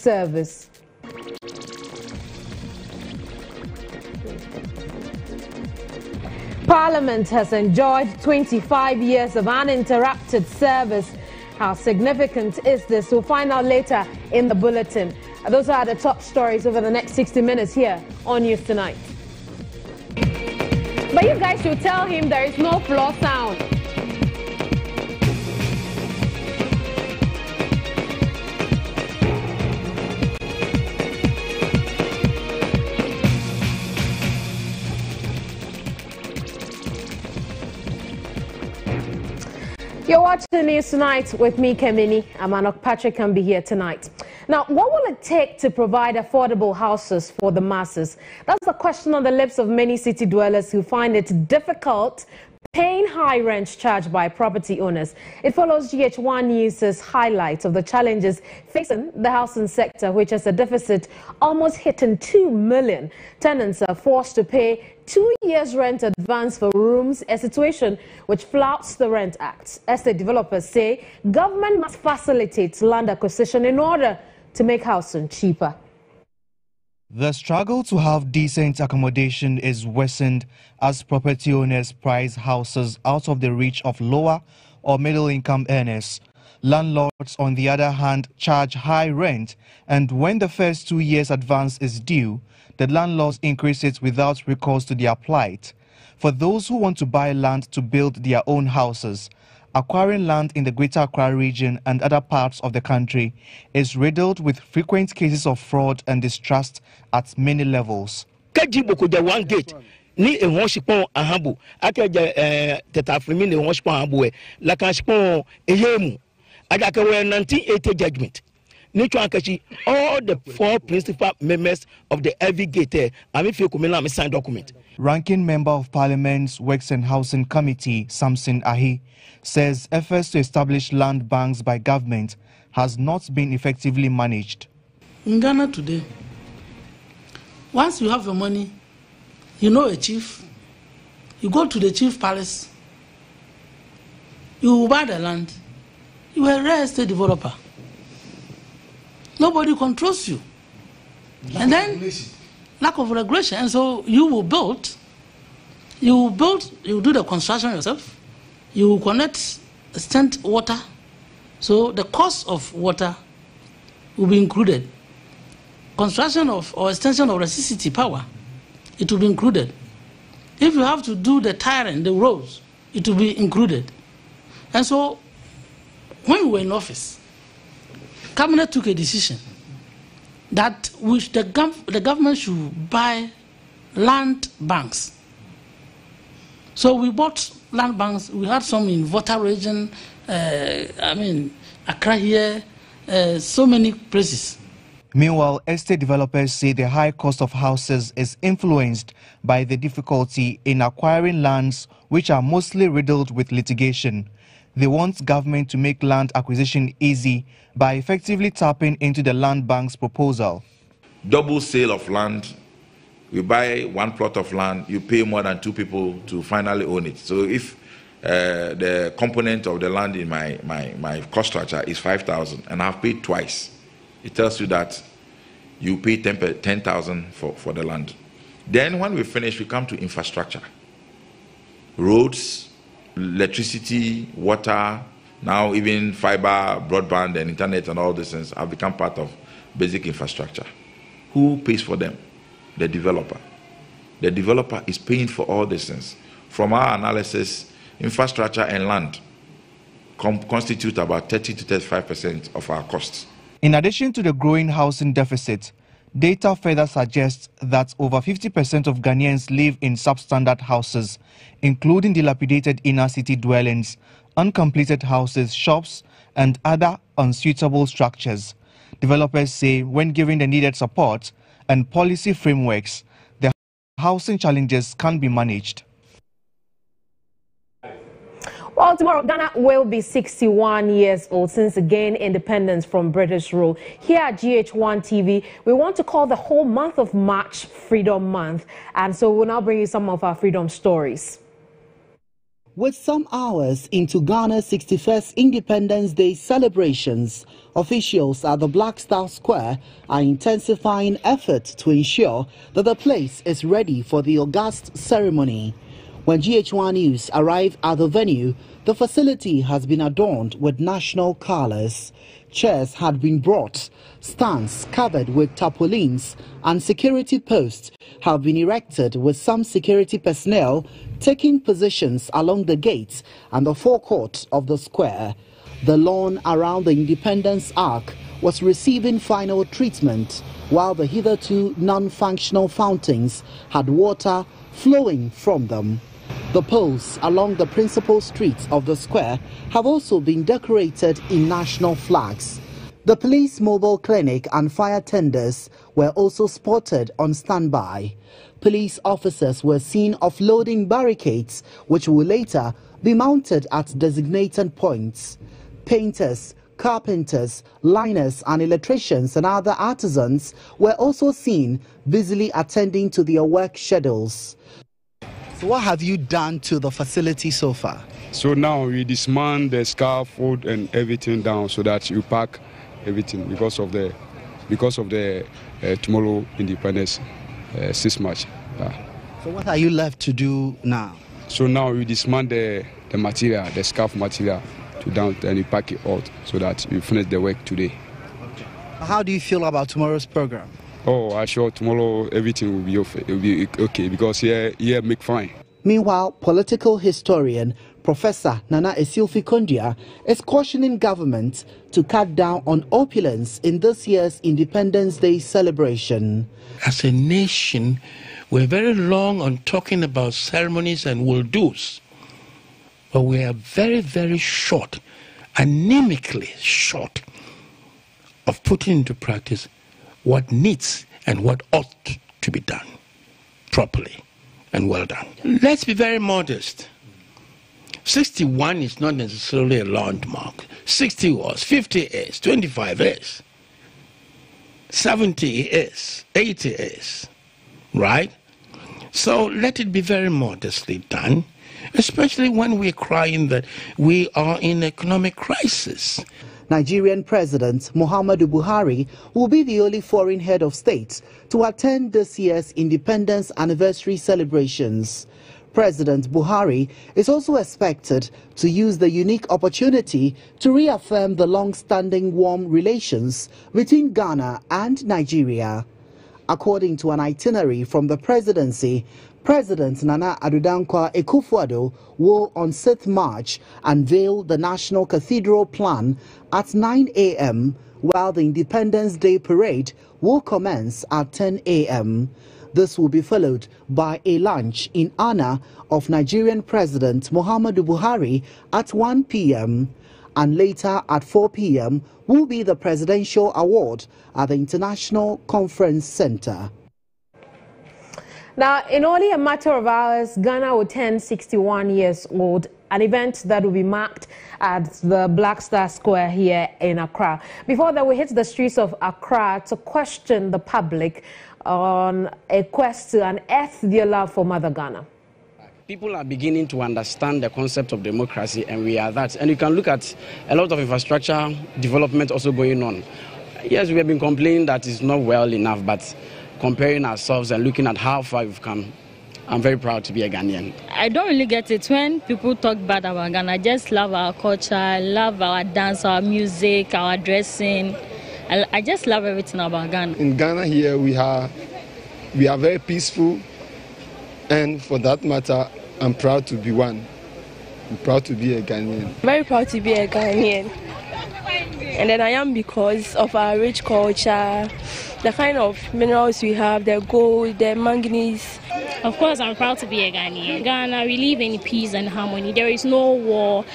service. Parliament has enjoyed 25 years of uninterrupted service. How significant is this? We'll find out later in the bulletin. Those are the top stories over the next 60 minutes here on News Tonight. But you guys should tell him there is no floor sound. You're watching News Tonight with me, Kemini. Amanok Patrick can be here tonight. Now, what will it take to provide affordable houses for the masses? That's the question on the lips of many city dwellers who find it difficult paying high rents charged by property owners. It follows GHOne News' highlights of the challenges facing the housing sector, which has a deficit almost hitting 2 million. Tenants are forced to pay 2 years' rent advance for rooms, a situation which flouts the Rent Act. Estate developers say government must facilitate land acquisition in order to make housing cheaper. The struggle to have decent accommodation is worsened as property owners price houses out of the reach of lower or middle-income earners. Landlords, on the other hand, charge high rent, and when the first 2 years' advance is due, the landlords increase it without recourse to their plight. For those who want to buy land to build their own houses, acquiring land in the Greater Accra region and other parts of the country is riddled with frequent cases of fraud and distrust at many levels. One gate. Ni a washipon a hambu, Aka Tetafrimi, a washpon abue, Lakashpon, a yemu, Agaka 1980 judgment. Nituankashi, all the 4 principal members of the heavy gate, Amifio Kumila signed document. Ranking Member of Parliament's Works and Housing Committee, Samson Ahi, says efforts to establish land banks by government has not been effectively managed. In Ghana today, once you have your money, you know a chief, you go to the chief palace, you buy the land, you are a real estate developer. Nobody controls you. And then, lack of regulation. And so you will build, you do the construction yourself, you will connect, extend water. So the cost of water will be included. Construction of or extension of electricity power, it will be included. If you have to do the tiring, the roads, it will be included. And so when we were in office, Cabinet took a decision that the government should buy land banks. So we bought land banks. We had some in Volta region, Accra here, so many places. Meanwhile, estate developers say the high cost of houses is influenced by the difficulty in acquiring lands which are mostly riddled with litigation. They want government to make land acquisition easy by effectively tapping into the land bank's proposal. Double sale of land. You buy one plot of land, you pay more than 2 people to finally own it. So if the component of the land in my cost structure is 5,000 and I've paid twice, it tells you that you pay 10,000 for the land. Then when we finish, we come to infrastructure. Roads, electricity, water, now even fiber, broadband and internet and all these things have become part of basic infrastructure. Who pays for them? The developer. The developer is paying for all these things. From our analysis, infrastructure and land constitute about 30 to 35% of our costs. In addition to the growing housing deficit, data further suggests that over 50% of Ghanaians live in substandard houses, including dilapidated inner-city dwellings, uncompleted houses, shops, and other unsuitable structures. Developers say when given the needed support and policy frameworks, the housing challenges can be managed. Well, tomorrow, Ghana will be 61 years old since it gained independence from British rule. Here at GH1 TV, we want to call the whole month of March Freedom Month. And so we'll now bring you some of our freedom stories. With some hours into Ghana's 61st Independence Day celebrations, officials at the Black Star Square are intensifying efforts to ensure that the place is ready for the august ceremony. When GHOne News arrived at the venue, the facility has been adorned with national colors. Chairs had been brought, stands covered with tarpaulins, and security posts have been erected with some security personnel taking positions along the gates and the forecourt of the square. The lawn around the Independence Arch was receiving final treatment, while the hitherto non-functional fountains had water flowing from them. The poles along the principal streets of the square have also been decorated in national flags. The police mobile clinic and fire tenders were also spotted on standby. Police officers were seen offloading barricades, which will later be mounted at designated points. Painters, carpenters, liners and electricians and other artisans were also seen busily attending to their work schedules. So what have you done to the facility so far? So now we dismantle the scaffold and everything down so that you pack everything because of the tomorrow Independence 6 March. So what are you left to do now? So now we dismantle the material, the scarf material, to down and we pack it out so that we finish the work today. Okay. How do you feel about tomorrow's program? Oh, I'm sure tomorrow everything will be okay because here make fine. Meanwhile, political historian Professor Nana Esilfi Kondia is cautioning government to cut down on opulence in this year's Independence Day celebration. As a nation, we're very long on talking about ceremonies and will-dos, but we are very, very short, anemically short, of putting into practice what needs and what ought to be done properly and well done. Let's be very modest. 61 is not necessarily a landmark. 60 was, 50 is, 25 is, 70 is, 80 is, right? So let it be very modestly done, especially when we're crying that we are in economic crisis. Nigerian President Muhammadu Buhari will be the only foreign head of state to attend this year's Independence Anniversary celebrations. President Buhari is also expected to use the unique opportunity to reaffirm the long-standing warm relations between Ghana and Nigeria. According to an itinerary from the presidency, President Nana Addo Dankwa Akufo-Addo will on 6th March unveil the National Cathedral Plan at 9 a.m., while the Independence Day Parade will commence at 10 a.m. This will be followed by a lunch in honor of Nigerian President Muhammadu Buhari at 1 p.m. And later at 4 p.m. will be the Presidential Award at the International Conference Center. Now, in only a matter of hours, Ghana will turn 61 years old, an event that will be marked at the Black Star Square here in Accra. Before that, we hit the streets of Accra to question the public on a quest to unearth their love for Mother Ghana. People are beginning to understand the concept of democracy, and we are that. And you can look at a lot of infrastructure development also going on. Yes, we have been complaining that it's not well enough, but comparing ourselves and looking at how far we've come, I'm very proud to be a Ghanaian. I don't really get it when people talk bad about Ghana. I just love our culture, I love our dance, our music, our dressing. I just love everything about Ghana. In Ghana here, we are very peaceful, and for that matter, I'm proud to be one. I'm proud to be a Ghanaian. Very proud to be a Ghanaian. And then I am because of our rich culture, the kind of minerals we have, the gold, the manganese. Of course, I'm proud to be a Ghanaian. Ghana, we live in peace and harmony. There is no war.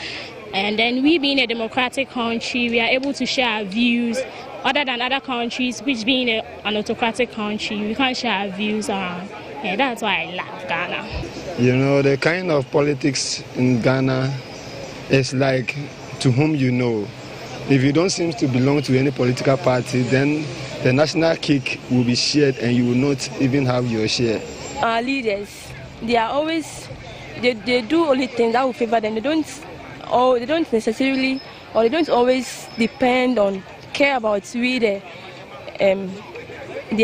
And then we being a democratic country, we are able to share our views other than other countries, which being an autocratic country, we can't share our views around. Yeah, that's why I love Ghana. You know, the kind of politics in Ghana is like to whom you know. If you don't seem to belong to any political party, then the national cake will be shared and you will not even have your share. Our leaders, they are always they do only things that will favor them. They don't necessarily, or they don't always depend on, care about the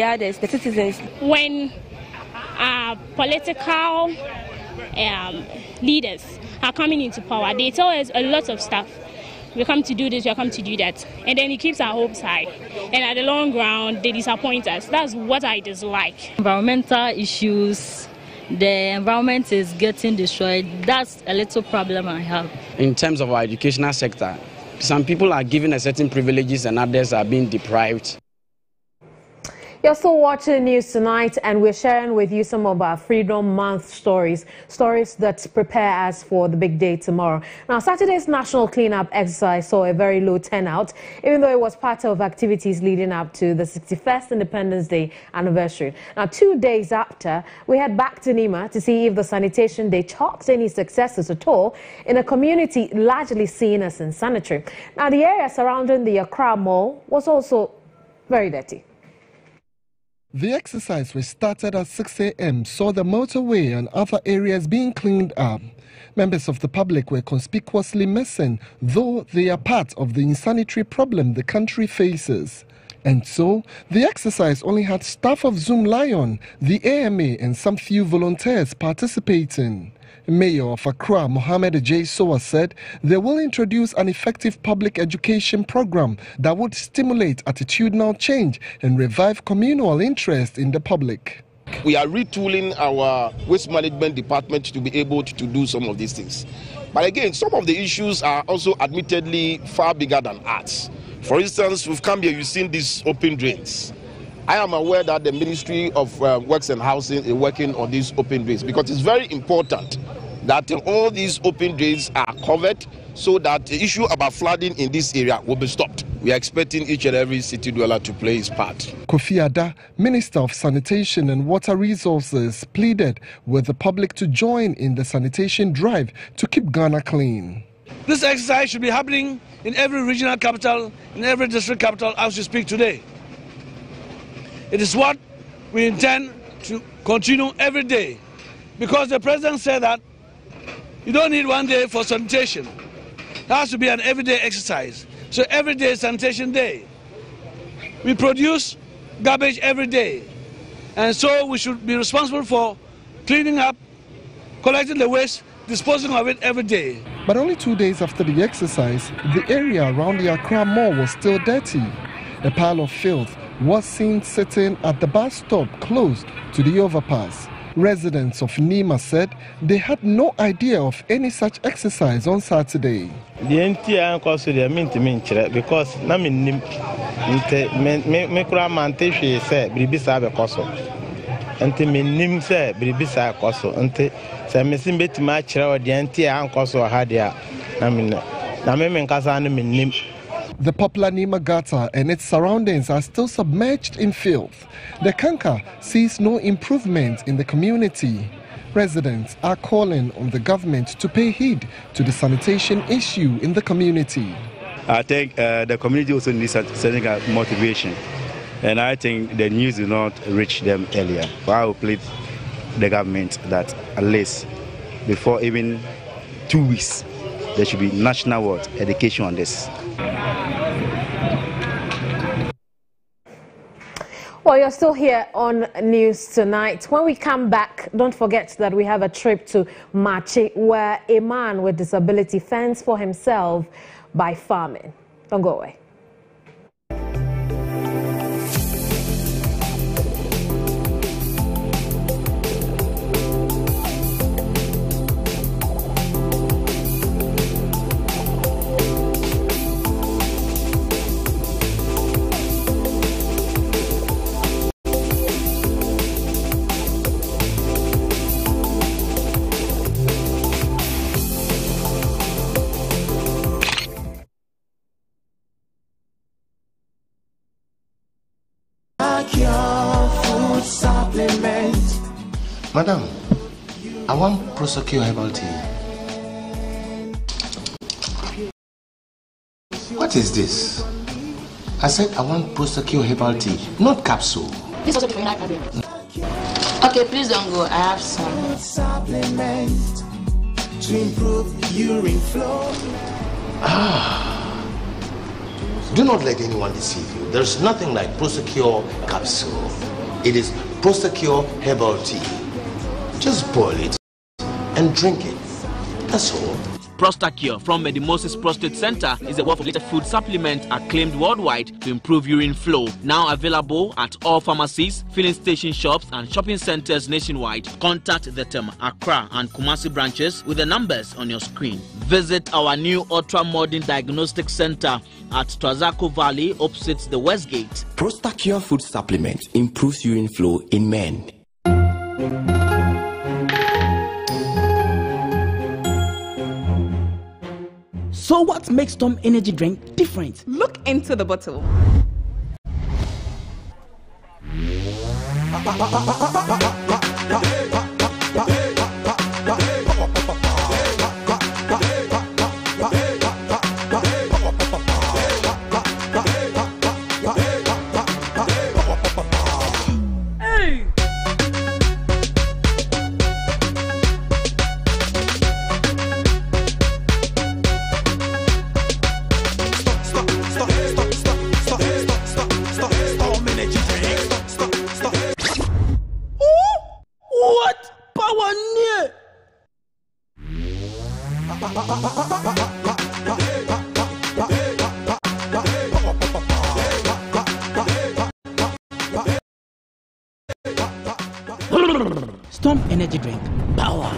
others, the citizens. When political leaders are coming into power, they tell us a lot of stuff. We come to do this, we come to do that. And then it keeps our hopes high. And at the long run, they disappoint us. That's what I dislike. Environmental issues, the environment is getting destroyed. That's a little problem I have. In terms of our educational sector, some people are given a certain privileges and others are being deprived. You're still watching News Tonight, and we're sharing with you some of our Freedom Month stories that prepare us for the big day tomorrow. Now, Saturday's National Cleanup exercise saw a very low turnout, even though it was part of activities leading up to the 61st Independence Day anniversary. Now, 2 days after, we head back to Nima to see if the Sanitation Day chalked any successes at all in a community largely seen as insanitary. Now, the area surrounding the Accra Mall was also very dirty. The exercise, which started at 6 a.m., saw the motorway and other areas being cleaned up. Members of the public were conspicuously missing, though they are part of the insanitary problem the country faces. And so, the exercise only had staff of Zoom Lion, the AMA, and some few volunteers participating. Mayor of Accra, Mohammed J. Sowa, said they will introduce an effective public education program that would stimulate attitudinal change and revive communal interest in the public. We are retooling our waste management department to be able to do some of these things. But again, some of the issues are also admittedly far bigger than arts. For instance, we've come here, you've seen these open drains. I am aware that the Ministry of Works and Housing is working on these open drains because it's very important that all these open drains are covered so that the issue about flooding in this area will be stopped. We are expecting each and every city dweller to play his part. Kofi Ada, Minister of Sanitation and Water Resources, pleaded with the public to join in the sanitation drive to keep Ghana clean. This exercise should be happening in every regional capital, in every district capital as we speak today. It is what we intend to continue every day, because the President said that you don't need 1 day for sanitation. It has to be an everyday exercise. So every day is sanitation day. We produce garbage every day. And so we should be responsible for cleaning up, collecting the waste, disposing of it every day. But only 2 days after the exercise, the area around the Accra Mall was still dirty. A pile of filth was seen sitting at the bus stop close to the overpass. Residents of Nima said they had no idea of any such exercise on Saturday. The entire course they mean because na me nim me kura mante hwe say biribisa be koso ente me nim say biribisa koso ente say me sim betima kire o de entire koso ha dia na me nkasa no me nim. The popular Nima Gata and its surroundings are still submerged in filth. The Kanka sees no improvement in the community. Residents are calling on the government to pay heed to the sanitation issue in the community. I think the community also needs certain motivation, and I think the news did not reach them earlier. But I will plead the government that at least before even 2 weeks, there should be national education on this. Well, you're still here on News Tonight. When we come back, don't forget that we have a trip to Machi, where a man with disability fends for himself by farming. Don't go away. Madam, I want prosecute herbal tea. What is this? I said I want prosecute herbal tea, not capsule. This also before you. Okay, please don't go. I have some. to improve urine flow. Do not let anyone deceive you. There's nothing like Prosecure capsule. It is Prosecure herbal tea. Just boil it and drink it. That's all. Prostacure from Medimosis Prostate Center is a well-formulated food supplement acclaimed worldwide to improve urine flow. Now available at all pharmacies, filling station shops, and shopping centers nationwide. Contact the Tema, Accra, and Kumasi branches with the numbers on your screen. Visit our new ultra-modern diagnostic center at Twazako Valley, opposite the Westgate. Prostacure food supplement improves urine flow in men. So what makes Storm Energy drink different? Look into the bottle. Storm Energy drink. Power.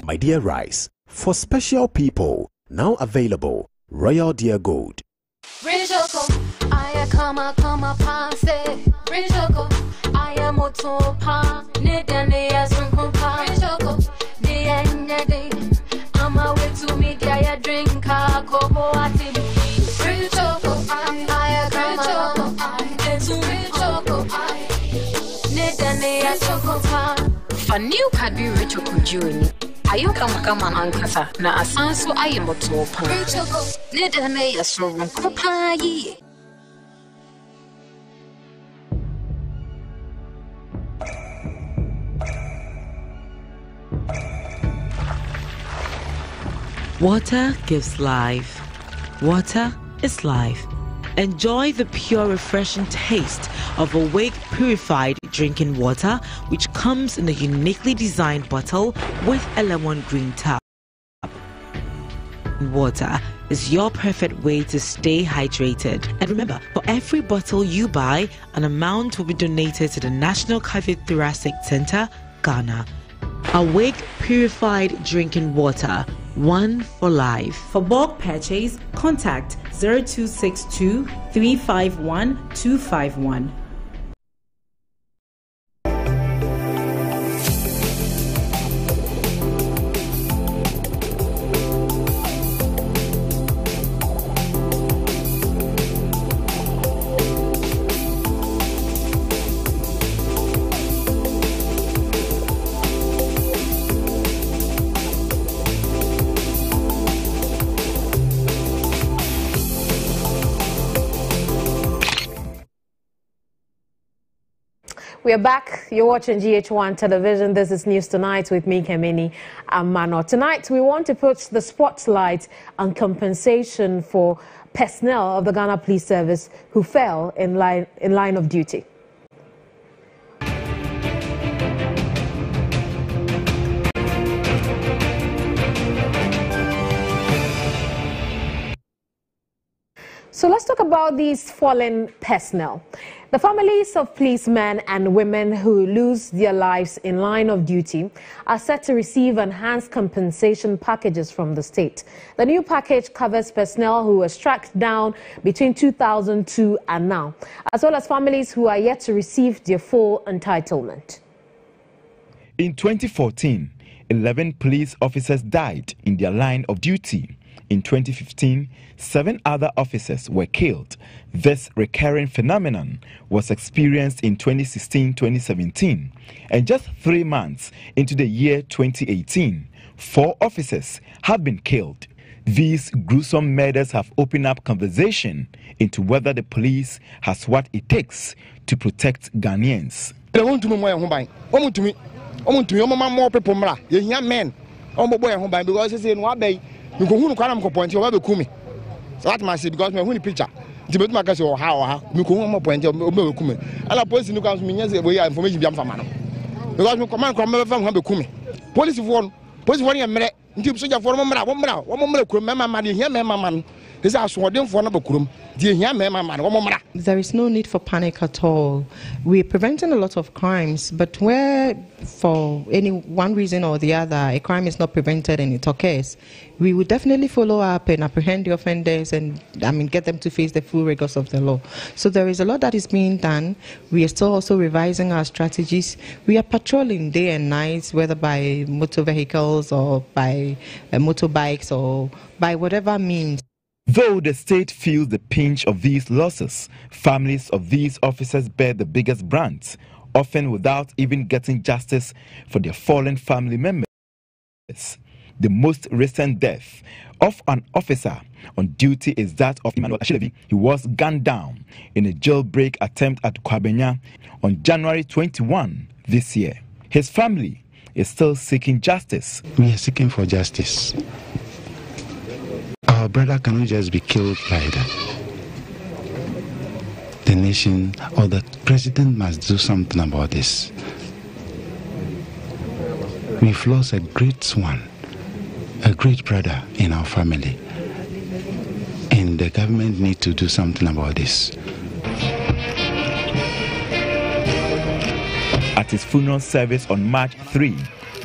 My Dear Rice, for special people, now available, Royal Dear Gold. Rijoko, I come panse. Rijoko, I am otopa. Nedane as from compa. Rijoko, the end day. I'm away to media ya drink a kobo ati. Rijoko, I come to Rijoko, Nedane as from compa. For new card be Rijoko Juni. Ayo kama ankasa na asanso ayemoto pa. Nedane yasro kopa yi. Water gives life. Water is life. Enjoy the pure, refreshing taste of Awake Purified Drinking Water, which comes in a uniquely designed bottle with a lemon green top. Water is your perfect way to stay hydrated. And remember, for every bottle you buy, an amount will be donated to the National Cardiothoracic Center, Ghana. Awake Purified Drinking Water, one for life. For bulk purchase, contact 0262 351 251. We are back. You're watching GHOne Television. This is News Tonight with me, Kemini Amano. Tonight, we want to put the spotlight on compensation for personnel of the Ghana Police Service who fell in line of duty. So let's talk about these fallen personnel. The families of policemen and women who lose their lives in line of duty are set to receive enhanced compensation packages from the state. The new package covers personnel who were struck down between 2002 and now, as well as families who are yet to receive their full entitlement. In 2014, 11 police officers died in their line of duty. In 2015, 7 other officers were killed. This recurring phenomenon was experienced in 2016-2017, and just 3 months into the year 2018, 4 officers have been killed. These gruesome murders have opened up conversation into whether the police has what it takes to protect Ghanaians. You go who can come point you kumi. So that must because me who picture. The bit my case or how you go more point you kumi. Ala police no comes me yes we information biam fama no. Because me command come me fam be kumi. Police one ya mere nti soja for mo mra kurom mema ma de hia mema ma no. This is aswodem for no be kurom. De hia mema ma no mo mra. There is no need for panic at all. We're preventing a lot of crimes, but where for any one reason or the other a crime is not prevented and it occurs, we will definitely follow up and apprehend the offenders and get them to face the full rigors of the law. So there is a lot that is being done. We are still also revising our strategies. We are patrolling day and night, whether by motor vehicles or by motorbikes or by whatever means. Though the state feels the pinch of these losses, families of these officers bear the biggest brunt, often without even getting justice for their fallen family members. The most recent death of an officer on duty is that of Emmanuel Ashlevi. He was gunned down in a jailbreak attempt at Kwabenya on January 21 this year. His family is still seeking justice. We are seeking for justice. Our brother cannot just be killed like that. The nation or the president must do something about this. We've lost a great one, a great brother in our family, and the government needs to do something about this. At his funeral service on March 3,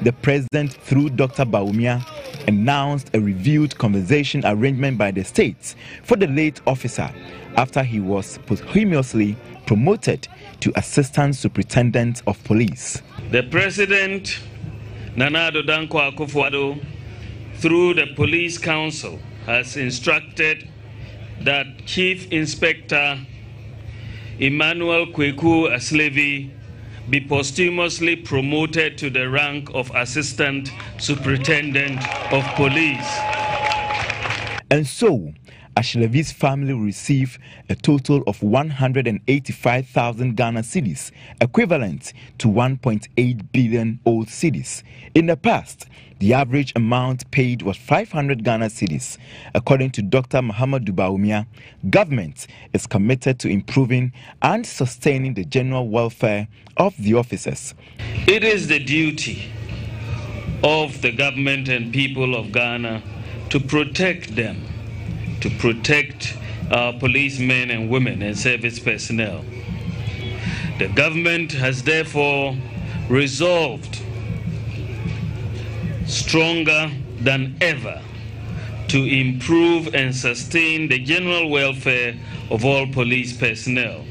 the president, through Dr. Bawumia, announced a reviewed compensation arrangement by the states for the late officer after he was posthumously promoted to Assistant Superintendent of Police. The President, Nana Addo Dankwa Akufo-Addo, through the Police Council, has instructed that Chief Inspector Emmanuel Kweku Aslevi be posthumously promoted to the rank of Assistant Superintendent of Police. And so, Ashlevi's family will receive a total of 185,000 Ghana cedis, equivalent to 1.8 billion old cedis. In the past, the average amount paid was 500 Ghana cedis. According to Dr. Muhammad Bawumia, government is committed to improving and sustaining the general welfare of the officers. It is the duty of the government and people of Ghana to protect them, to protect our policemen and women and service personnel. The government has therefore resolved stronger than ever to improve and sustain the general welfare of all police personnel,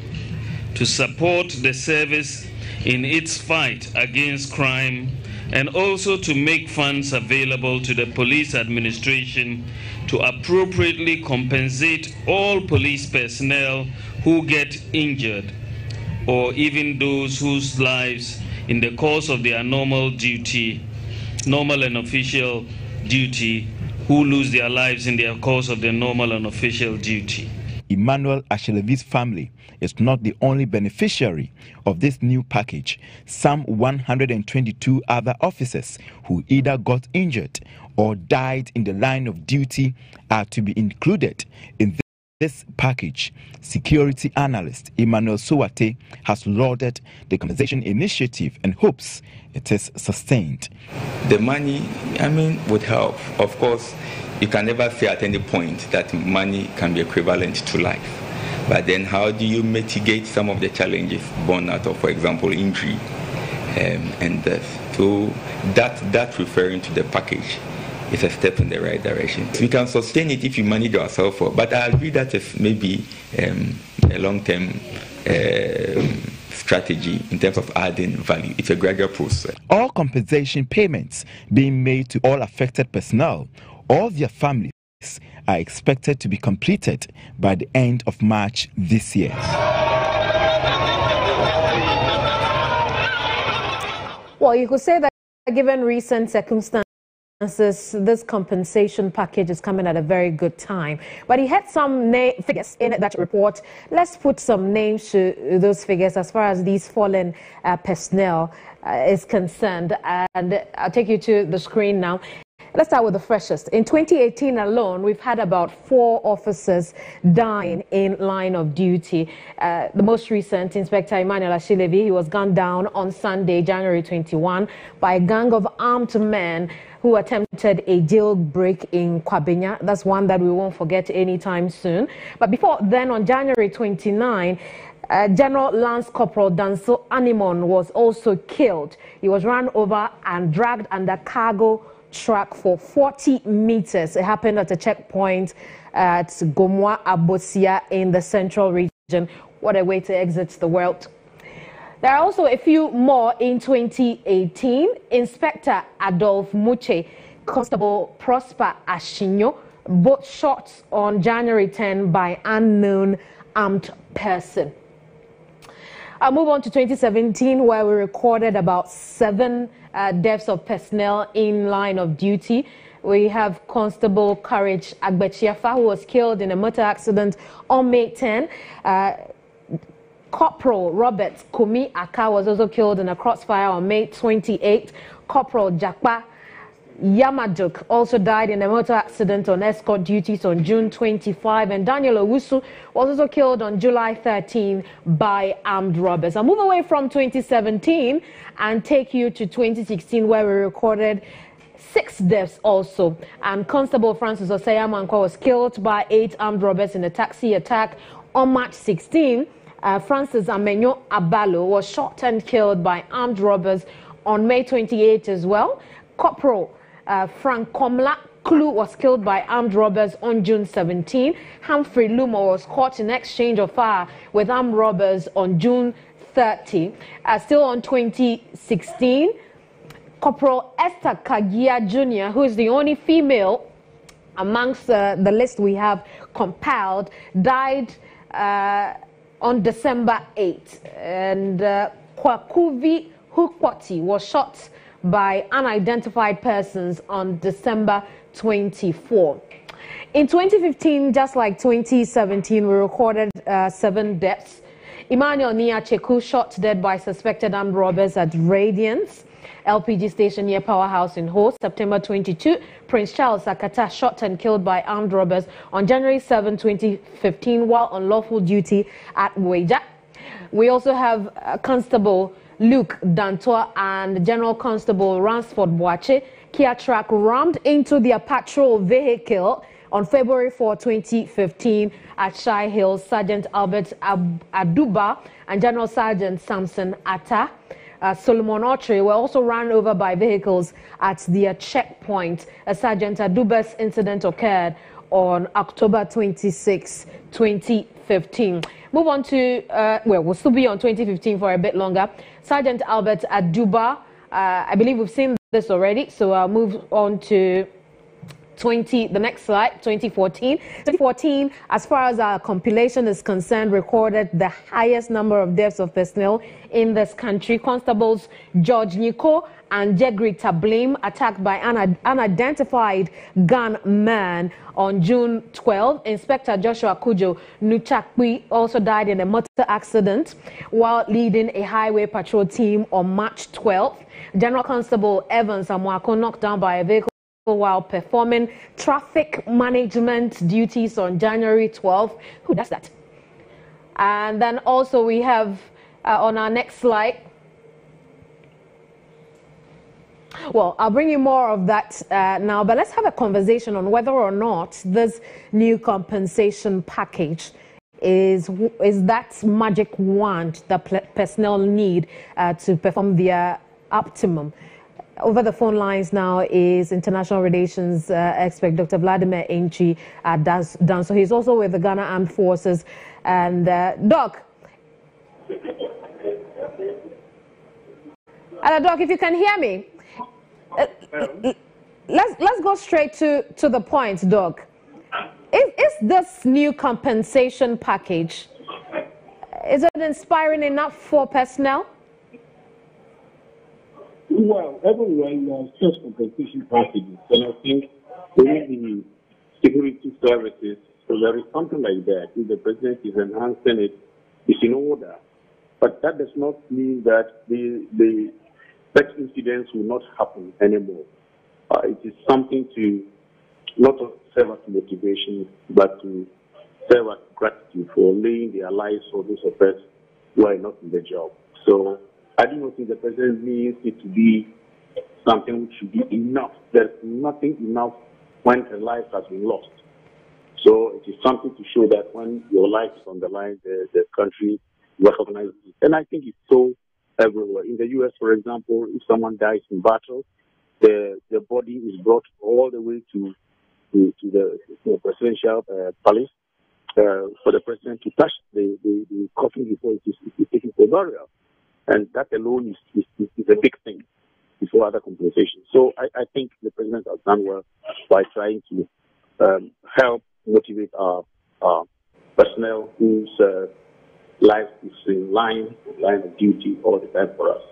to support the service in its fight against crime, and also to make funds available to the police administration to appropriately compensate all police personnel who get injured, or even those whose lives in the course of their normal and official duty, who lose their lives in the course of their normal and official duty. Emmanuel Ashlevi's family is not the only beneficiary of this new package. Some 122 other officers who either got injured or died in the line of duty are to be included in this this package, security analyst Emmanuel Suwate has lauded the compensation initiative and hopes it is sustained. The money, would help. Of course, you can never say at any point that money can be equivalent to life. But then how do you mitigate some of the challenges born out of, for example, injury and death? So that referring to the package is a step in the right direction. We can sustain it if you manage ourselves for, but I agree that is maybe a long-term strategy in terms of adding value. It's a gradual process. All compensation payments being made to all affected personnel or their families are expected to be completed by the end of March this year. Well, you could say that given recent circumstances, this compensation package is coming at a very good time. But he had some figures in that report. Let's put some names to those figures as far as these fallen personnel is concerned. And I'll take you to the screen now. Let's start with the freshest. In 2018 alone, we've had about 4 officers dying in line of duty. The most recent, Inspector Emmanuel Ashilevi, he was gunned down on Sunday, January 21, by a gang of armed men who attempted a jailbreak in Kwabenya. That's one that we won't forget anytime soon. But before then, on January 29, General Lance Corporal Danso Animon was also killed. He was run over and dragged under cargo truck for 40 meters. It happened at a checkpoint at Gomwa Abosia in the central region. What a way to exit the world. There are also a few more in 2018. Inspector Adolphe Muche, Constable Prosper Ashinyo, both shot on January 10 by unknown armed person. I'll move on to 2017, where we recorded about 7 deaths of personnel in line of duty. We have Constable Courage Agbechiafa, who was killed in a motor accident on May 10. Corporal Robert Kumi Aka was also killed in a crossfire on May 28. Corporal Jakpa Yamajuk also died in a motor accident on escort duties on June 25, and Daniel Owusu was also killed on July 13 by armed robbers. I'll move away from 2017 and take you to 2016, where we recorded 6 deaths also. And Constable Francis Osayamankwa was killed by 8 armed robbers in a taxi attack on March 16. Francis Amenyo Abalo was shot and killed by armed robbers on May 28 as well. Corporal Frank Komla Klu was killed by armed robbers on June 17. Humphrey Lumo was caught in exchange of fire with armed robbers on June 30. Still on 2016, Corporal Esther Kagia Jr., who is the only female amongst the list we have compiled, died on December 8. And Kwakuvi Hukwati was shot by unidentified persons on December 24. In 2015, just like 2017, we recorded 7 deaths. Emmanuel Niacheku shot dead by suspected armed robbers at Radiance LPG station near Powerhouse in Ho. September 22, Prince Charles Akata shot and killed by armed robbers on January 7, 2015, while on lawful duty at Weja. We also have Constable Luke Dantoa and General Constable Ransford Boache. Kia truck rammed into their patrol vehicle on February 4, 2015 at Shai Hills. Sergeant Albert Aduba and General Sergeant Samson Atta Solomon Otri were also run over by vehicles at their checkpoint. Sergeant Aduba's incident occurred on October 26, 2015. Move on to, we'll still be on 2015 for a bit longer. Sergeant Albert Aduba, I believe we've seen this already, so I'll move on to the next slide, 2014. 2014, as far as our compilation is concerned, recorded the highest number of deaths of personnel in this country. Constables George Niko and Jegri Tablim attacked by an unidentified gunman on June 12. Inspector Joshua Kujo Nuchakwi also died in a motor accident while leading a highway patrol team on March 12. General Constable Evans Amwako knocked down by a vehicle while performing traffic management duties on January 12th. Who does that? And then also we have on our next slide. Well, I'll bring you more of that now, but let's have a conversation on whether or not this new compensation package is that magic wand that personnel need to perform their optimum. Over the phone lines now is international relations expert Dr. Vladimir Enchi Danso. He's also with the Ghana Armed Forces. And Doc, Doc, if you can hear me, let's go straight to the point, Doc. Is this new compensation package, is it inspiring enough for personnel? Well, everywhere you have such compensation packages, and I think within the security services, so there is something like that. If the president is enhancing it, it's in order. But that does not mean that the such incidents will not happen anymore. It is something to not serve as motivation, but to serve as gratitude for laying their lives for those of us who are not in the job. So I do not think the president needs it to be something which should be enough. There's nothing enough when a life has been lost. So it is something to show that when your life is on the line, the country recognizes it. And I think it's so everywhere. In the U.S., for example, if someone dies in battle, the body is brought all the way to the presidential palace for the president to touch the coffin before it is taken for burial. And that alone is a big thing before other compensations. So I think the president has done well by trying to help motivate our personnel whose life is in line of duty all the time for us.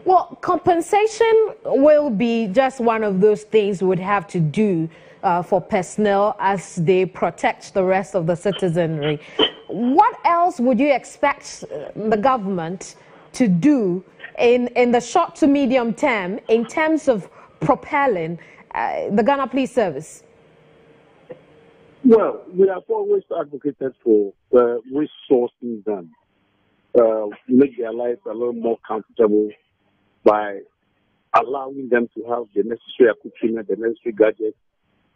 Well, compensation will be just one of those things we would have to do for personnel as they protect the rest of the citizenry. What else would you expect the government to do in the short to medium term in terms of propelling the Ghana Police Service? Well, we have always advocated for resourcing them, make their lives a little more comfortable by allowing them to have the necessary accoutrement, the necessary gadgets,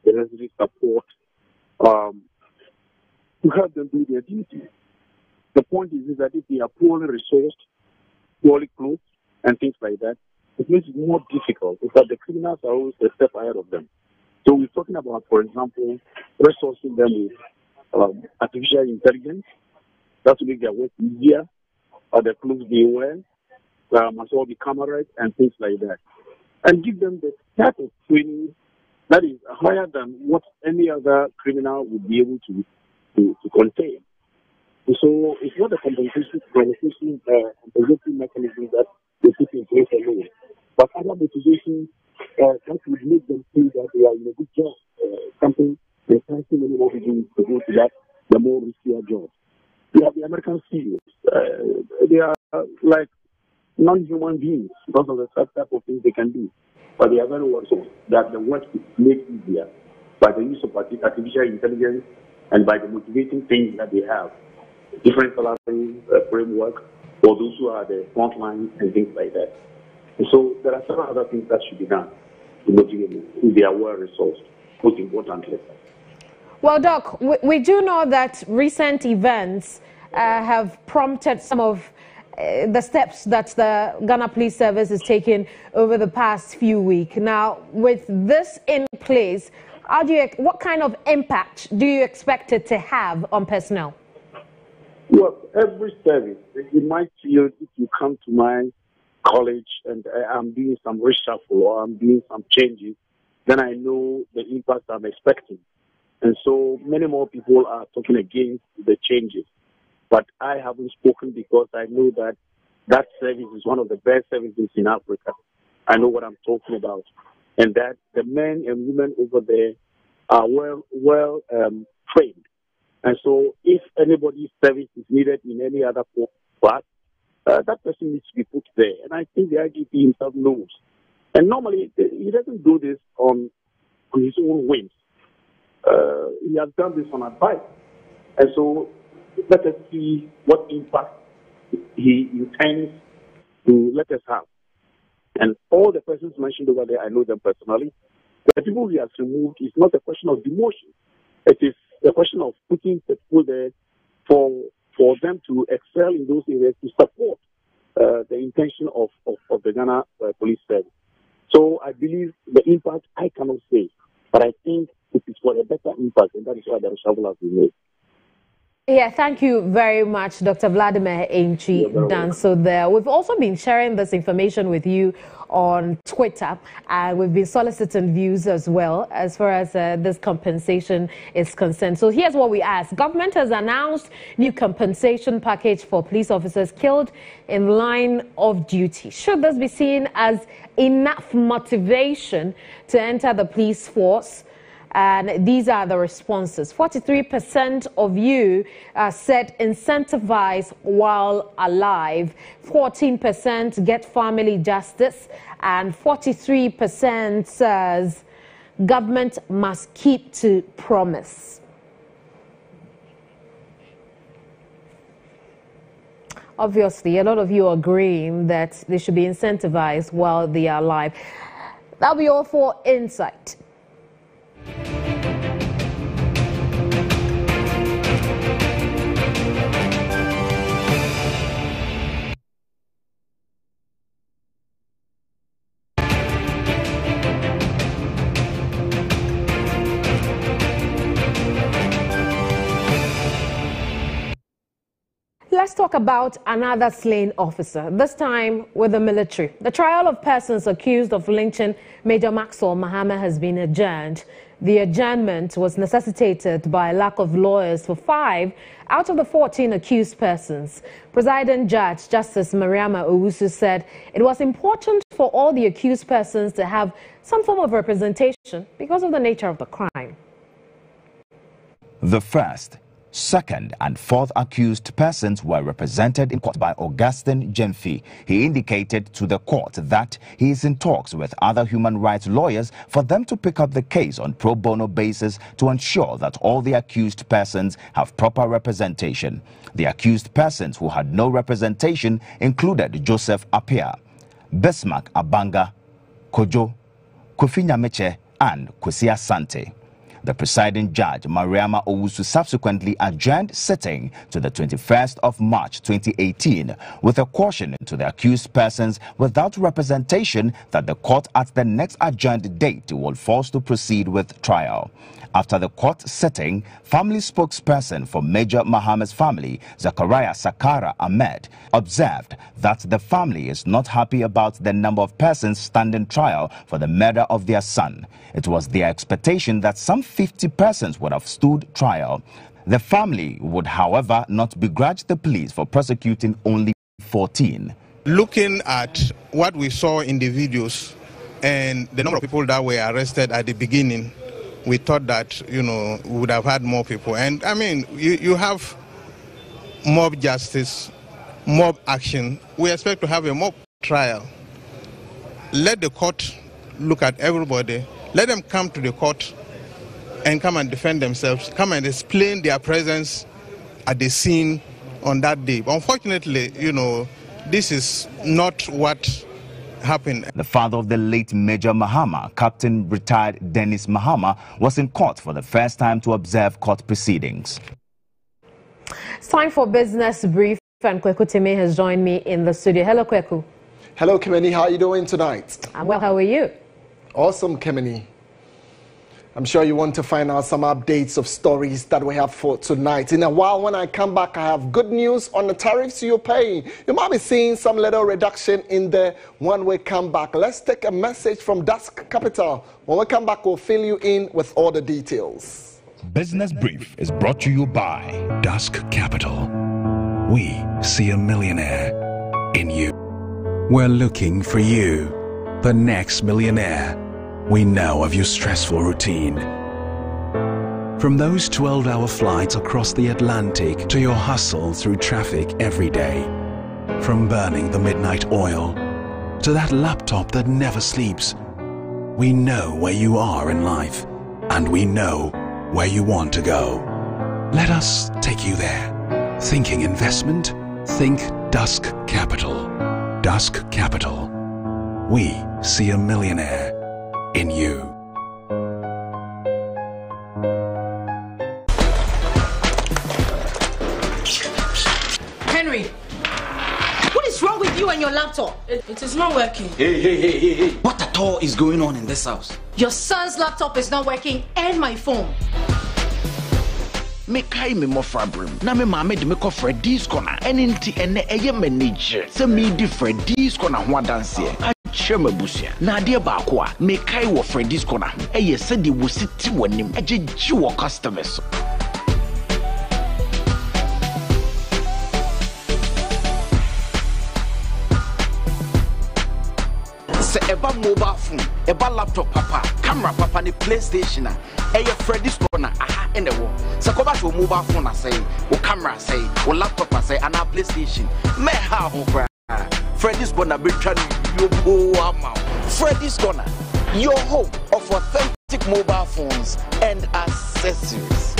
the necessary support to help them do their duty. The point is that if they are poorly resourced, poorly clothed, and things like that, it makes it more difficult because the criminals are always a step ahead of them. So we're talking about, for example, resourcing them with artificial intelligence. That will make their work easier, or the clothes they wear, must all be cameras and things like that. And give them the type of training that is higher than what any other criminal would be able to contain. So it's not a compensation mechanism that they put in place alone, but other motivations that would make them feel that they are in a good job, something enticing many more people to go to that, the more riskier job. We have the American CEOs. They are like non-human beings because of the type of things they can do. But they are very also that the work is made easier by the use of artificial intelligence and by the motivating things that they have. Different salary framework for those who are the front line and things like that. And so there are several other things that should be done to motivate them if they are well resourced, most importantly. Well, Doc, we do know that recent events have prompted some of the steps that the Ghana Police Service is taking over the past few weeks. Now, with this in place, what kind of impact do you expect it to have on personnel? Well, every service, you might feel if you come to my college and I'm doing some reshuffle or I'm doing some changes, then I know the impact I'm expecting. And so many more people are talking against the changes. But I haven't spoken because I know that that service is one of the best services in Africa. I know what I'm talking about. And that the men and women over there are well trained. And so if anybody's service is needed in any other part, that person needs to be put there. And I think the IGP himself knows. And normally he doesn't do this on on his own whims. He has done this on advice. And so let us see what impact he intends to let us have. And all the persons mentioned over there, I know them personally. The people he has removed is not a question of demotion. It is a question of putting the people there for them to excel in those areas to support the intention of the Ghana Police Service. So I believe the impact I cannot say, but I think it is for a better impact, and that is why the reshuffle has been made. Yeah, thank you very much, Dr. Vladimir Ainchi Danso there. We've also been sharing this information with you on Twitter, and we've been soliciting views as well as far as this compensation is concerned. So here's what we asked. Government has announced new compensation package for police officers killed in line of duty. Should this be seen as enough motivation to enter the police force? And these are the responses. 43% of you said incentivize while alive. 14% get family justice. And 43% says government must keep to promise. Obviously, a lot of you are agreeing that they should be incentivized while they are alive. That'll be all for Insight. Let's talk about another slain officer, this time with the military. The trial of persons accused of lynching Major Maxwell MAHAMA has been adjourned. The adjournment was necessitated by a lack of lawyers for 5 out of the 14 accused persons. Presiding Judge Justice Mariama Owusu said it was important for all the accused persons to have some form of representation because of the nature of the crime. The first, second and fourth accused persons were represented in court by Augustine Jemfi. He indicated to the court that he is in talks with other human rights lawyers for them to pick up the case on pro bono basis to ensure that all the accused persons have proper representation. The accused persons who had no representation included Joseph Apia, Bismarck Abanga, Kojo, Kofi Nyameche and Kwesi Asante. The presiding judge, Mariama Owusu, subsequently adjourned sitting to the 21st of March 2018 with a caution to the accused persons without representation that the court at the next adjourned date will force to proceed with trial. After the court sitting, family spokesperson for Major MAHAMA's family, Zachariah Sakara Ahmed, observed that the family is not happy about the number of persons standing trial for the murder of their son. It was their expectation that some 50 persons would have stood trial. The family would, however, not begrudge the police for prosecuting only 14. Looking at what we saw in the videos and the number of people that were arrested at the beginning, we thought that, we would have had more people. And I mean, you have mob justice, mob action. We expect to have a mob trial. Let the court look at everybody. Let them come to the court and come and defend themselves, come and explain their presence at the scene on that day. Unfortunately, this is not what happened. The father of the late Major MAHAMA, Captain retired Dennis MAHAMA, was in court for the first time to observe court proceedings. It's time for Business Brief, and Kweku Time has joined me in the studio. Hello, Kweku. Hello, Kemeni. How are you doing tonight? I'm well. How are you? Awesome, Kemeni. I'm sure you want to find out some updates of stories that we have for tonight. In a while, when I come back, I have good news on the tariffs you're paying. You might be seeing some little reduction in there when we come back. Let's take a message from Dusk Capital. When we come back, we'll fill you in with all the details. Business Brief is brought to you by Dusk Capital. We see a millionaire in you. We're looking for you, the next millionaire. We know of your stressful routine. From those 12-hour flights across the Atlantic to your hustle through traffic every day. From burning the midnight oil to that laptop that never sleeps. We know where you are in life, and we know where you want to go. Let us take you there. Thinking investment? Think Dusk Capital. Dusk Capital. We see a millionaire in you. Henry, what is wrong with you and your laptop? It is not working. Hey. What at all is going on in this house? Your son's laptop is not working and my phone. Me kai me mo fabrim. Na me mama de me ko Freddy's corner. Enti ene eye manager. Se me di Freddy's corner ho dance e. A chema busia. Na de ba ko a me kai wo Freddy's corner. Eye se de wo siti wonim. Agegi wo customers. Eba mobile phone, eba laptop papa, camera papa ni PlayStation eye Freddy's corner aha ene wo. Se ko ba so mobile phone say, o camera say, o laptop say and a PlayStation. Me ha ho kra. Freddy's corner be twa you go ama. Freddy's corner, your home of authentic mobile phones and accessories.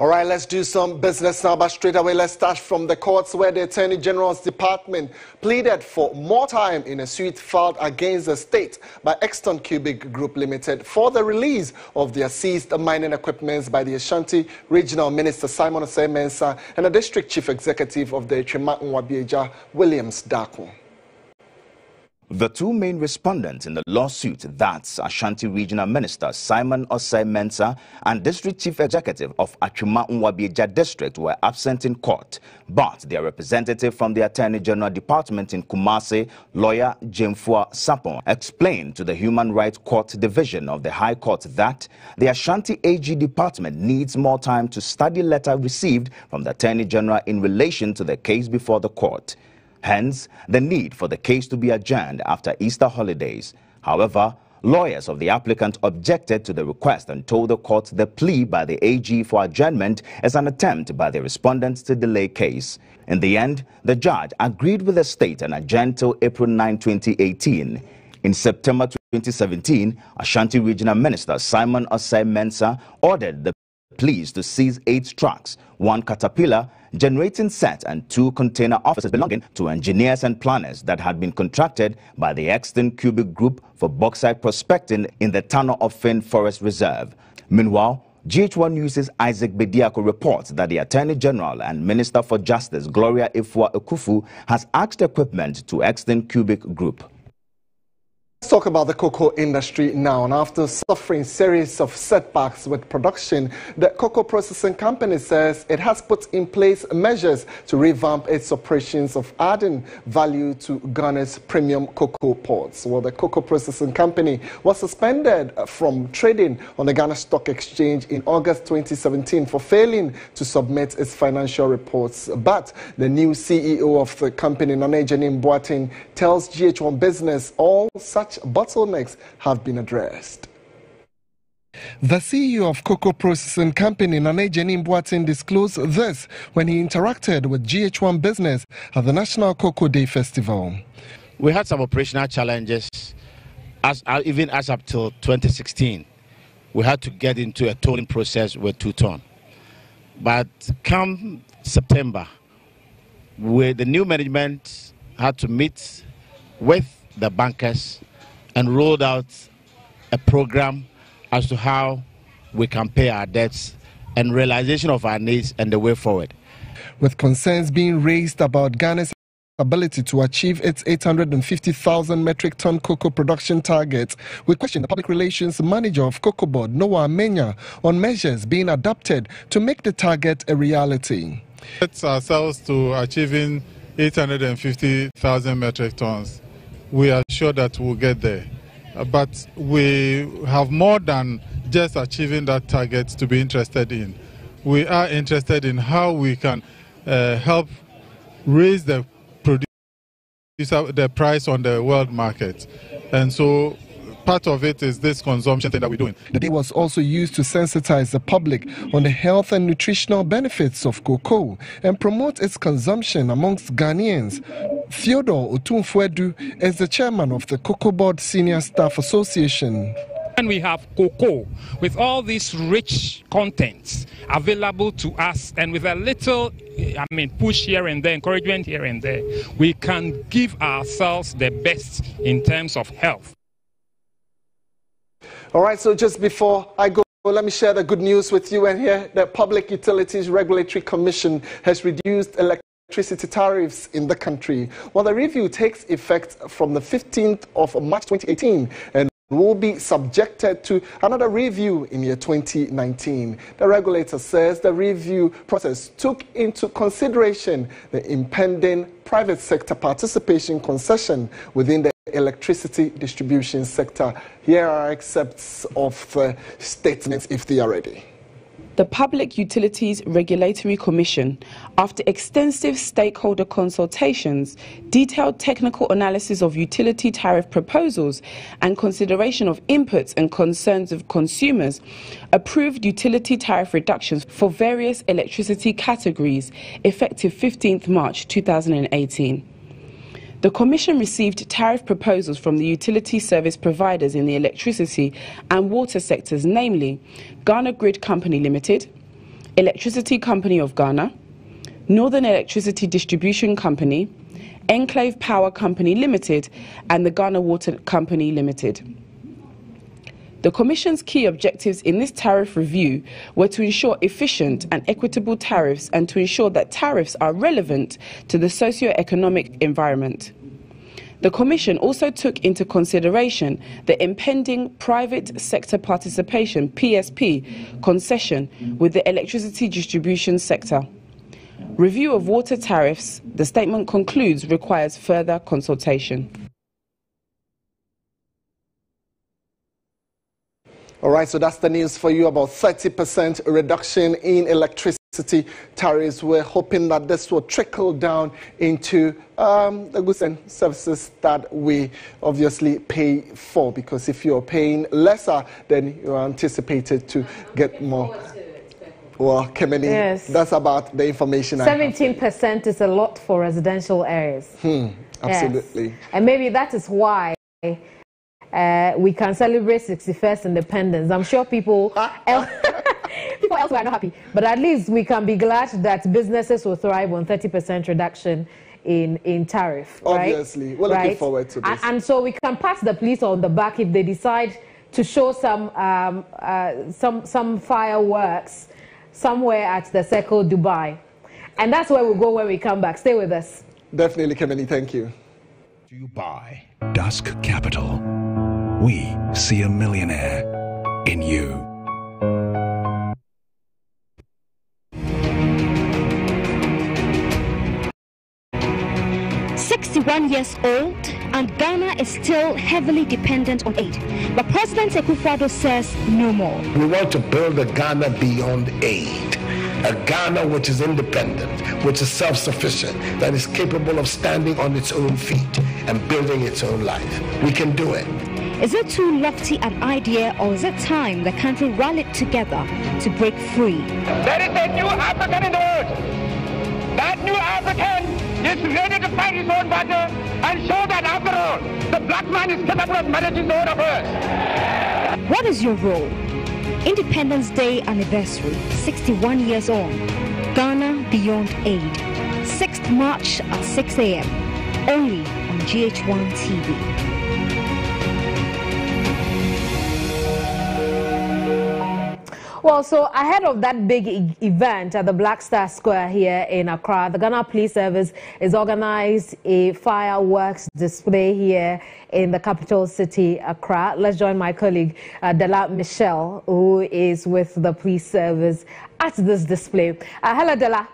All right, let's do some business now, but straight away, let's start from the courts where the Attorney General's Department pleaded for more time in a suit filed against the state by Exton Cubic Group Limited for the release of their seized mining equipment by the Ashanti Regional Minister Simon Osei-Mensah and the District Chief Executive of the Twema Nwabieja, Williams Darko. The two main respondents in the lawsuit, that's Ashanti Regional Minister Simon Osei-Mensah and District Chief Executive of Twema Nwabieja District, were absent in court. But their representative from the Attorney General Department in Kumasi, lawyer Jemfua Sapon, explained to the Human Rights Court Division of the High Court that the Ashanti AG Department needs more time to study letter received from the Attorney General in relation to the case before the court. Hence, the need for the case to be adjourned after Easter holidays. However, lawyers of the applicant objected to the request and told the court the plea by the AG for adjournment is an attempt by the respondents to delay case. In the end, the judge agreed with the state and adjourned till April 9, 2018. In September 2017, Ashanti Regional Minister Simon Osei-Mensah ordered the police to seize 8 trucks, 1 caterpillar, generating set and 2 container offices belonging to engineers and planners that had been contracted by the Exton Cubic Group for bauxite prospecting in the Tano of Fin Forest Reserve. Meanwhile, GHOne News' Isaac Bediako reports that the Attorney General and Minister for Justice Gloria Ifua-Ekufu has asked equipment to Exton Cubic Group. Let's talk about the cocoa industry now. And after suffering a series of setbacks with production, the cocoa processing company says it has put in place measures to revamp its operations of adding value to Ghana's premium cocoa pods. Well, the cocoa processing company was suspended from trading on the Ghana Stock Exchange in August 2017 for failing to submit its financial reports. But the new CEO of the company, Nanae Boateng, tells GHOne Business all such bottlenecks have been addressed. The CEO of cocoa processing company Nanae Boateng disclosed this when he interacted with GHOne Business at the National Cocoa Day Festival. We had some operational challenges even as up till 2016. We had to get into a tolling process with 2 ton. But come September, the new management had to meet with the bankers and rolled out a program as to how we can pay our debts and realization of our needs and the way forward. With concerns being raised about Ghana's ability to achieve its 850,000 metric ton cocoa production target, we question the public relations manager of Cocoa Board, Noah Amenya, on measures being adopted to make the target a reality. It's ourselves to achieving 850,000 metric tons. We are sure that we'll get there. But we have more than just achieving that target to be interested in. We are interested in how we can help raise the price on the world market. And so part of it is this consumption thing that we're doing. The day was also used to sensitize the public on the health and nutritional benefits of cocoa and promote its consumption amongst Ghanaians. Theodore Otumfuedu is the chairman of the Cocoa Board Senior Staff Association. And we have cocoa with all these rich contents available to us, and with a little, push here and there, encouragement here and there, we can give ourselves the best in terms of health. All right, so just before I go, let me share the good news with you. And here, the Public Utilities Regulatory Commission has reduced electricity tariffs in the country. Well, the review takes effect from the 15th of March 2018 and will be subjected to another review in year 2019. The regulator says the review process took into consideration the impending private sector participation concession within the electricity distribution sector. Here are excerpts of the statements if they are ready. The Public Utilities Regulatory Commission, after extensive stakeholder consultations, detailed technical analysis of utility tariff proposals, and consideration of inputs and concerns of consumers, approved utility tariff reductions for various electricity categories effective 15th March 2018. The Commission received tariff proposals from the utility service providers in the electricity and water sectors, namely Ghana Grid Company Limited, Electricity Company of Ghana, Northern Electricity Distribution Company, Enclave Power Company Limited, and the Ghana Water Company Limited. The Commission's key objectives in this tariff review were to ensure efficient and equitable tariffs and to ensure that tariffs are relevant to the socio-economic environment. The Commission also took into consideration the impending private sector participation (PSP) concession with the electricity distribution sector. Review of water tariffs, the statement concludes, requires further consultation. All right, so that's the news for you about 30% reduction in electricity tariffs. We're hoping that this will trickle down into the goods and services that we obviously pay for, because if you're paying lesser, then you're anticipated to get more. Well, Kemeni, yes, that's about the information 17% is a lot for residential areas. Absolutely. Yes. And maybe that is why we can celebrate 61st independence. I'm sure people elsewhere are not happy, but at least we can be glad that businesses will thrive on 30% reduction in tariff. Obviously, right? We're looking forward to this. And so we can pat the police on the back if they decide to show some fireworks somewhere at the Circle Dubai, and that's where we'll go when we come back. Stay with us. Definitely, Kemeni. Thank you. To you by Dusk Capital. We see a millionaire in you. Years old, and Ghana is still heavily dependent on aid. But President Akufo-Addo says no more. We want to build a Ghana beyond aid. A Ghana which is independent, which is self-sufficient, that is capable of standing on its own feet and building its own life. We can do it. Is it too lofty an idea, or is it time the country rallied together to break free? There is a new African in the world. That new African is ready to fight his own battle and show that after all, the black man is capable of managing the own affairs. What is your role? Independence Day anniversary, 61 years on. Ghana Beyond Aid. 6th March at 6 a.m. Only on GHOne TV. Well, so ahead of that big event at the Black Star Square here in Accra, the Ghana Police Service is organized a fireworks display here in the capital city, Accra. Let's join my colleague, Della Michelle, who is with the police service at this display. Hello, Della.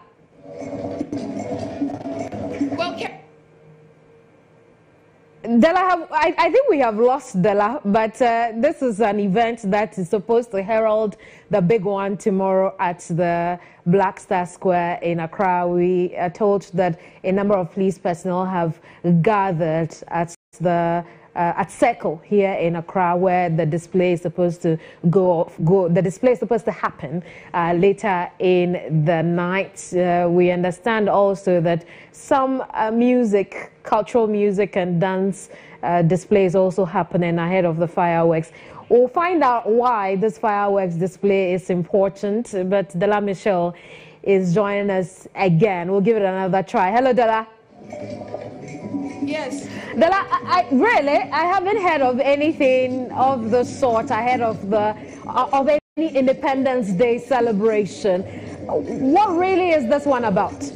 Della, I think we have lost Della, but this is an event that is supposed to herald the big one tomorrow at the Black Star Square in Accra. We are told that a number of police personnel have gathered at the at Circle here in Accra, where the display is supposed to the display is supposed to happen later in the night. We understand also that some cultural music and dance displays also happening ahead of the fireworks. We'll find out why this fireworks display is important, but Dela Michelle is joining us again. We'll give it another try. Hello, Dela. Yes. Dela, I haven't heard of anything of the sort ahead of any Independence Day celebration. What really is this one about?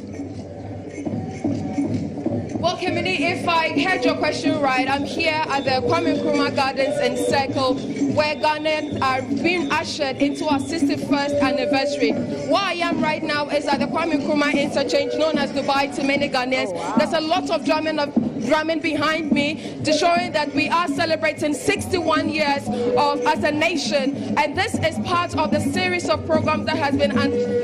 Well, Kemini, if I heard your question right, I'm here at the Kwame Nkrumah Gardens in Circle, where Ghanaians are being ushered into our 61st anniversary. Where I am right now is at the Kwame Nkrumah interchange, known as Dubai to many Ghanaians. Oh, wow. There's a lot of drumming behind me to showing that we are celebrating 61 years as a nation, and this is part of the series of programs that has been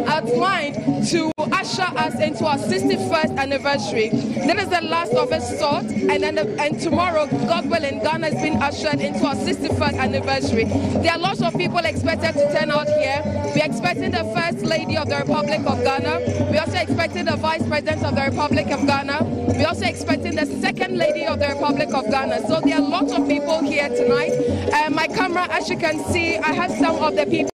outlined to usher us into our 61st anniversary. This is the last of its sort, and tomorrow, God willing, Ghana has been ushered into our 61st anniversary. There are lots of people expected to turn out here. We're expecting the First Lady of the Republic of Ghana. We're also expecting the Vice President of the Republic of Ghana. We're also expecting the Second Lady of the Republic of Ghana. So there are lots of people here tonight. My camera, as you can see, I have some of the people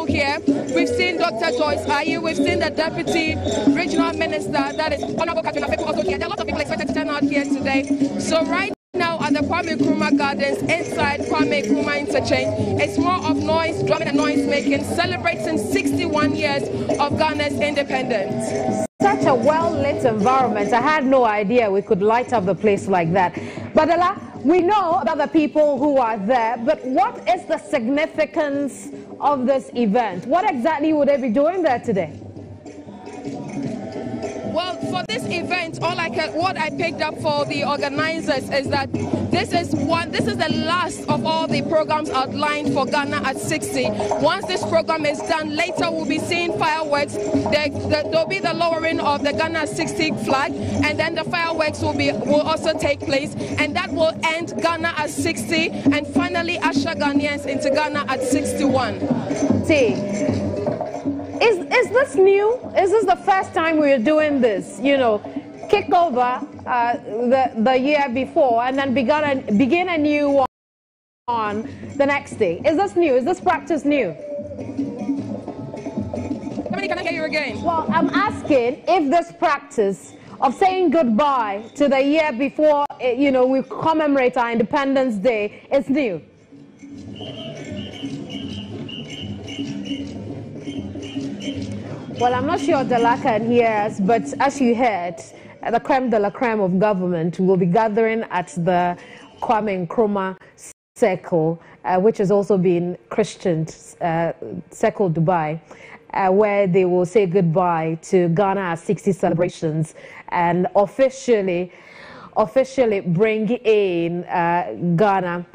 here. We've seen Dr. Joyce Ayu, we've seen the Deputy Regional Minister, that is Honorable Katrina Feku, also here. There are a lot of people expected to turn out here today. So right now at the Kwame Nkrumah Gardens, inside Kwame Nkrumah Interchange, it's more of noise, drumming and noise making, celebrating 61 years of Ghana's independence. Such a well-lit environment. I had no idea we could light up the place like that. Badala, we know about the people who are there, but what is the significance of this event? What exactly would they be doing there today? Well, for this event, what I picked up for the organizers is that this is the last of all the programs outlined for Ghana at 60. Once this program is done, later we'll be seeing fireworks. There'll be the lowering of the Ghana at 60 flag, and then the fireworks will also take place, and that will end Ghana at 60 and finally usher Ghanaians into Ghana at 61. See. Is this new? Is this the first time we're doing this? You know, kick over the year before and then begin a new one on the next day. Is this new? Is this practice new? Can I hear you again? Well, I'm asking if this practice of saying goodbye to the year before, we commemorate our Independence Day is new. Well, I'm not sure Dela can hear us, but as you heard, the creme de la creme of government will be gathering at the Kwame Nkrumah Circle, which has also been christened Circle Dubai, where they will say goodbye to Ghana 60 celebrations and officially bring in Ghana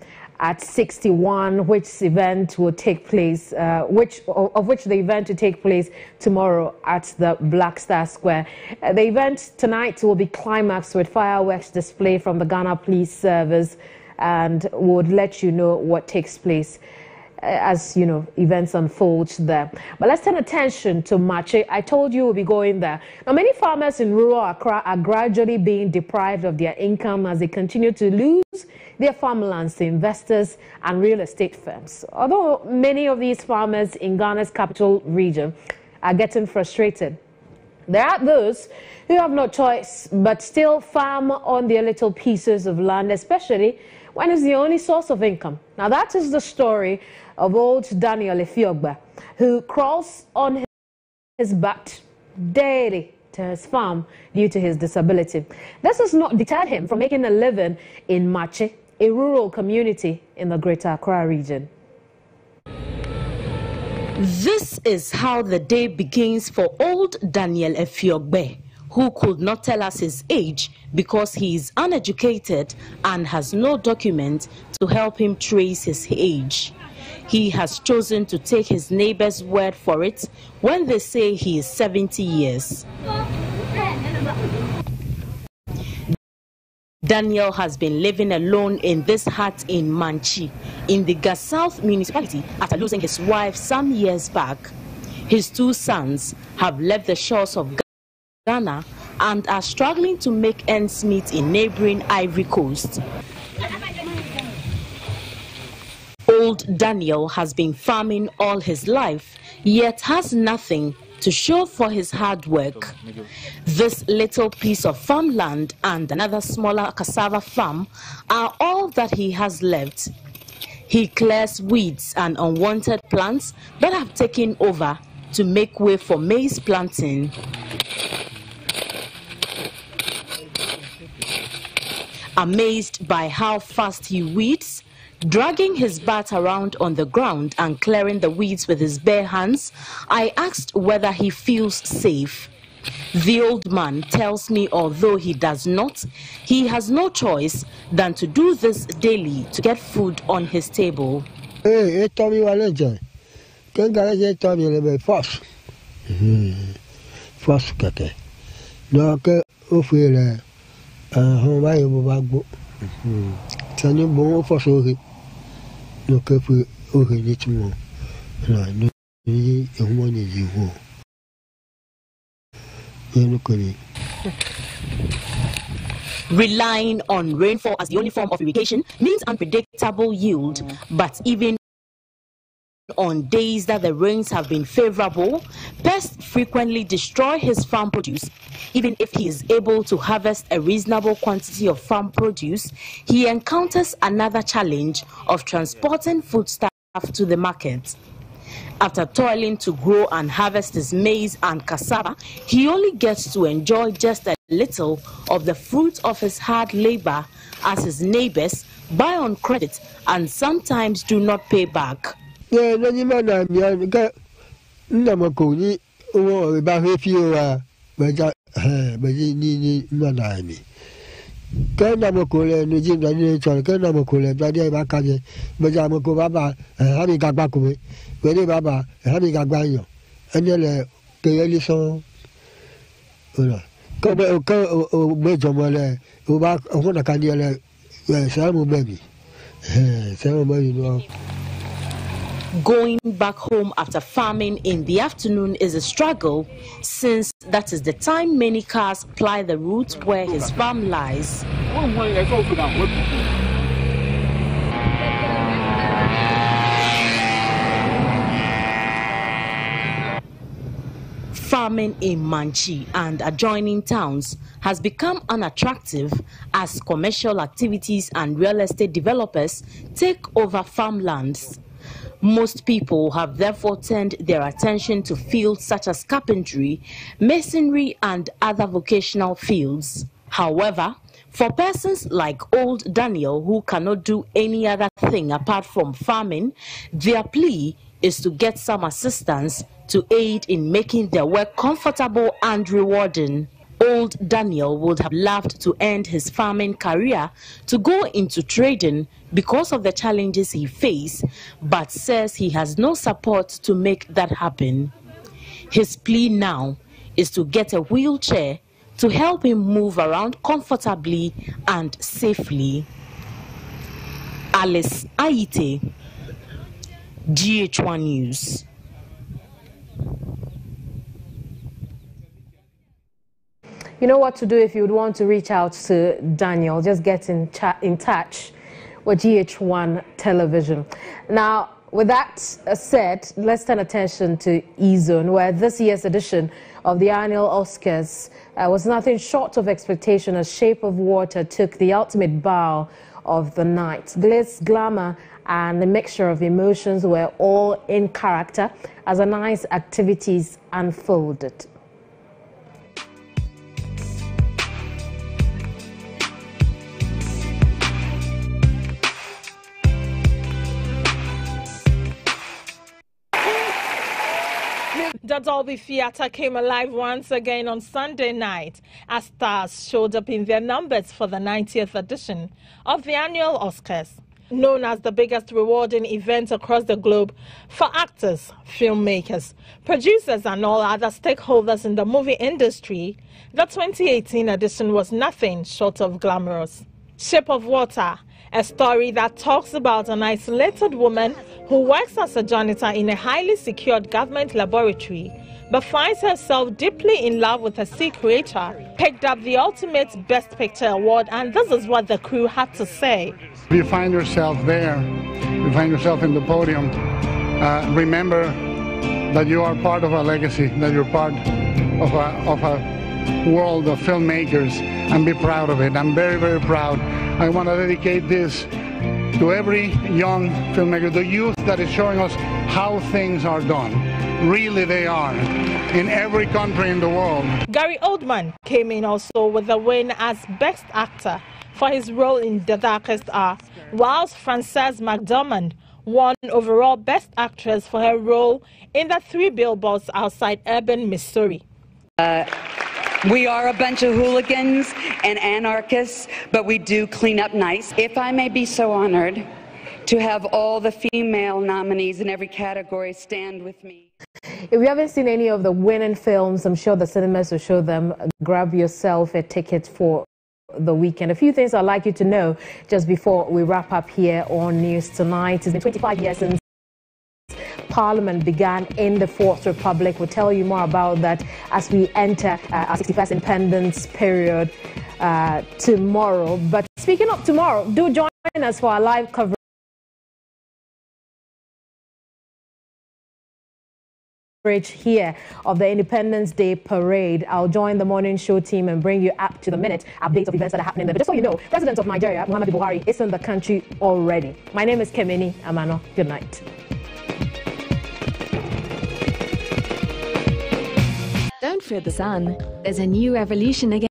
at 61, which event will take place, which the event will take place tomorrow at the Black Star Square. The event tonight will be climaxed with fireworks display from the Ghana Police Service, and would let you know what takes place as events unfold there. But let's turn attention to Mache. I told you we'll be going there. Now, many farmers in rural Accra are gradually being deprived of their income as they continue to lose their farmlands to investors and real estate firms. Although many of these farmers in Ghana's capital region are getting frustrated, there are those who have no choice but still farm on their little pieces of land, especially when it's the only source of income. Now, that is the story of old Daniel Efiogba, who crawls on his back daily to his farm due to his disability. This has not deterred him from making a living in Mache, a rural community in the Greater Accra region. This is how the day begins for old Daniel Efiogbe, who could not tell us his age because he is uneducated and has no document to help him trace his age. He has chosen to take his neighbor's word for it when they say he is 70 years. Daniel has been living alone in this hut in Manchi, in the South municipality, after losing his wife some years back. His 2 sons have left the shores of Ghana and are struggling to make ends meet in neighboring Ivory Coast. Old Daniel has been farming all his life, yet has nothing to show for his hard work. This little piece of farmland and another smaller cassava farm are all that he has left. He clears weeds and unwanted plants that have taken over to make way for maize planting. Amazed by how fast he weeds, dragging his bat around on the ground and clearing the weeds with his bare hands, I asked whether he feels safe. The old man tells me although he does not, he has no choice than to do this daily to get food on his table. Relying on rainfall as the only form of irrigation means unpredictable yield, but even on days that the rains have been favorable, pests frequently destroy his farm produce. Even if he is able to harvest a reasonable quantity of farm produce, he encounters another challenge of transporting foodstuff to the market. After toiling to grow and harvest his maize and cassava, he only gets to enjoy just a little of the fruit of his hard labor, as his neighbors buy on credit and sometimes do not pay back. Going back home after farming in the afternoon is a struggle, since that is the time many cars ply the route where his farm lies. Farming in Manchi and adjoining towns has become unattractive as commercial activities and real estate developers take over farmlands. Most people have therefore turned their attention to fields such as carpentry, masonry, and other vocational fields. However, for persons like old Daniel, who cannot do any other thing apart from farming, their plea is to get some assistance to aid in making their work comfortable and rewarding. Old Daniel would have loved to end his farming career to go into trading because of the challenges he faced, but says he has no support to make that happen. His plea now is to get a wheelchair to help him move around comfortably and safely. Alice Aite, GHOne News. You know what to do if you would want to reach out to Daniel. Just get in touch with GHOne Television. Now, with that said, let's turn attention to GHOne, where this year's edition of the annual Oscars was nothing short of expectation as Shape of Water took the ultimate bow of the night. Glitz, glamour, and a mixture of emotions were all in character as the night's activities unfolded. The Dolby Theatre came alive once again on Sunday night as stars showed up in their numbers for the 90th edition of the annual Oscars. Known as the biggest rewarding event across the globe for actors, filmmakers, producers and all other stakeholders in the movie industry, the 2018 edition was nothing short of glamorous. Shape of Water, a story that talks about an isolated woman who works as a janitor in a highly secured government laboratory but finds herself deeply in love with a sea creature, picked up the ultimate Best Picture award, and this is what the crew had to say. If you find yourself there, you find yourself in the podium, remember that you are part of a legacy, that you're part of a world of filmmakers, and be proud of it. I'm very, very proud. I want to dedicate this to every young filmmaker, the youth that is showing us how things are done. Really they are, in every country in the world. Gary Oldman came in also with a win as Best Actor for his role in The Darkest Hour, whilst Frances McDormand won overall Best Actress for her role in The Three Billboards Outside Ebbing, Missouri. We are a bunch of hooligans and anarchists, but we do clean up nice. If I may be so honored to have all the female nominees in every category stand with me. If you haven't seen any of the winning films, I'm sure the cinemas will show them. Grab yourself a ticket for the weekend. A few things I'd like you to know just before we wrap up here on News Tonight. It's been 25 years since Parliament began in the Fourth Republic. We'll tell you more about that as we enter our 61st independence period tomorrow. But speaking of tomorrow, do join us for our live coverage here of the Independence Day Parade. I'll join the morning show team and bring you up to the minute updates of events that are happening there. But just so you know, President of Nigeria, Muhammadu Buhari, is in the country already. My name is Kemini Amano. Good night. Don't fear the sun. There's a new revolution again.